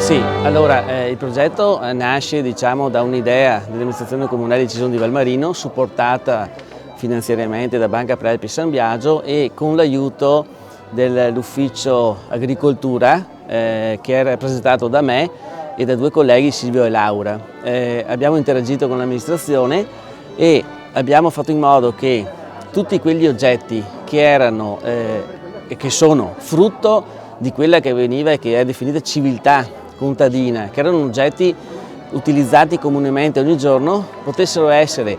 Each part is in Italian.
Sì, allora il progetto nasce da un'idea dell'amministrazione comunale di Cison di Valmarino, supportata finanziariamente da Banca Prealpi San Biagio e con l'aiuto dell'ufficio agricoltura che è rappresentato da me e da due colleghi, Silvio e Laura. Abbiamo interagito con l'amministrazione e abbiamo fatto in modo che tutti quegli oggetti che erano e che sono frutto di quella che veniva e che è definita civiltà contadina, che erano oggetti utilizzati comunemente ogni giorno, potessero essere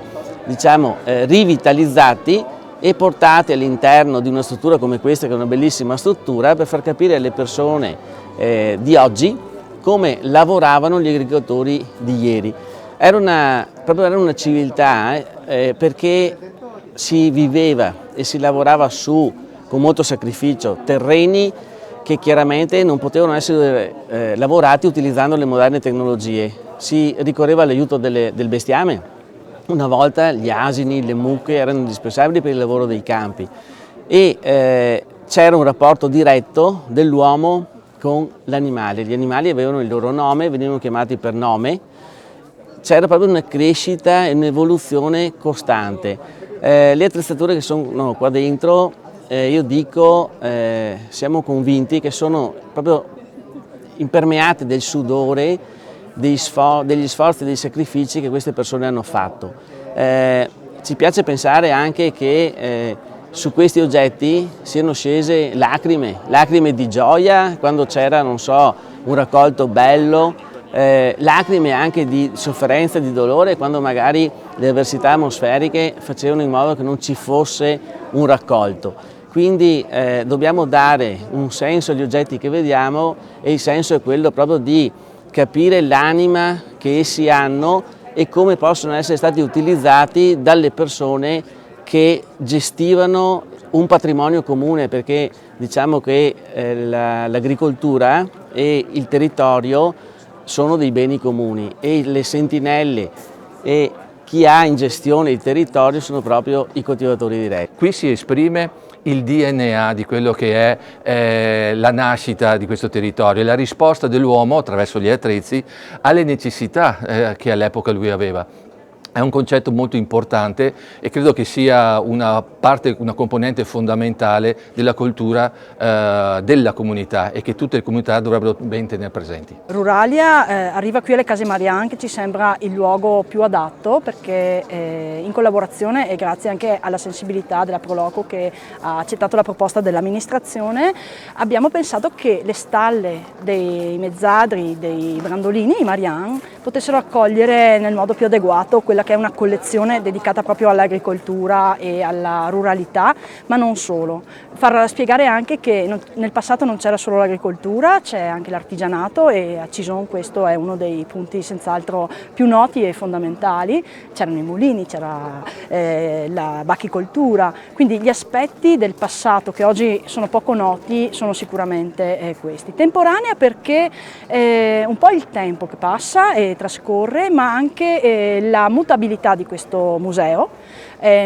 rivitalizzati e portati all'interno di una struttura come questa, che è una bellissima struttura, per far capire alle persone di oggi come lavoravano gli agricoltori di ieri. Era una civiltà perché si viveva e si lavorava con molto sacrificio, terreni che chiaramente non potevano essere lavorati utilizzando le moderne tecnologie. Si ricorreva all'aiuto del bestiame. Una volta gli asini, le mucche erano indispensabili per il lavoro dei campi e c'era un rapporto diretto dell'uomo con l'animale. Gli animali avevano il loro nome, venivano chiamati per nome. C'era proprio una crescita e un'evoluzione costante. Le attrezzature che sono qua dentro, io dico, siamo convinti che sono proprio impermeate del sudore, degli sforzi e dei sacrifici che queste persone hanno fatto. Ci piace pensare anche che su questi oggetti siano scese lacrime di gioia quando c'era, non so, un raccolto bello, lacrime anche di sofferenza, di dolore quando magari le avversità atmosferiche facevano in modo che non ci fosse un raccolto. Quindi dobbiamo dare un senso agli oggetti che vediamo e il senso è quello proprio di capire l'anima che essi hanno e come possono essere stati utilizzati dalle persone che gestivano un patrimonio comune, perché diciamo che l'agricoltura e il territorio sono dei beni comuni e le sentinelle e chi ha in gestione il territorio sono proprio i coltivatori diretti. Qui si esprime il DNA di quello che è la nascita di questo territorio e la risposta dell'uomo attraverso gli attrezzi alle necessità che all'epoca lui aveva. È un concetto molto importante e credo che sia una componente fondamentale della cultura della comunità e che tutte le comunità dovrebbero ben tenere presenti. Ruralia arriva qui alle Case Marian, che ci sembra il luogo più adatto perché in collaborazione e grazie anche alla sensibilità della Proloco che ha accettato la proposta dell'amministrazione abbiamo pensato che le stalle dei mezzadri, dei brandolini, i Marian, potessero accogliere nel modo più adeguato quella che è una collezione dedicata proprio all'agricoltura e alla ruralità, ma non solo. Far spiegare anche che nel passato non c'era solo l'agricoltura, c'è anche l'artigianato e a Cison questo è uno dei punti senz'altro più noti e fondamentali. C'erano i mulini, c'era la bachicoltura, quindi gli aspetti del passato che oggi sono poco noti sono sicuramente questi. Temporanea perché un po' il tempo che passa e trascorre, ma anche la mutabilità di questo museo.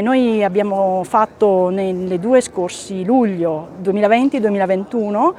Noi abbiamo fatto nei due scorsi luglio 2020 e 2021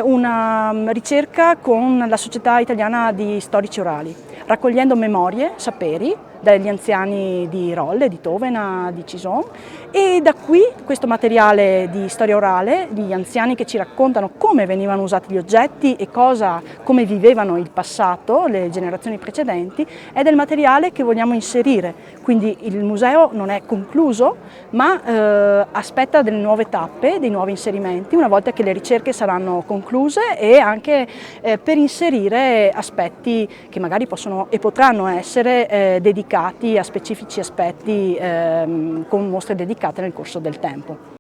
una ricerca con la Società Italiana di Storici Orali, raccogliendo memorie, saperi dagli anziani di Rolle, di Tovena, di Cison e da qui questo materiale di storia orale, gli anziani che ci raccontano come venivano usati gli oggetti e come vivevano il passato, le generazioni precedenti, è del materiale che vogliamo inserire. Quindi il museo non è concluso, ma aspetta delle nuove tappe, dei nuovi inserimenti, una volta che le ricerche saranno concluse e anche per inserire aspetti che magari possono e potranno essere dedicati a specifici aspetti con mostre dedicate nel corso del tempo.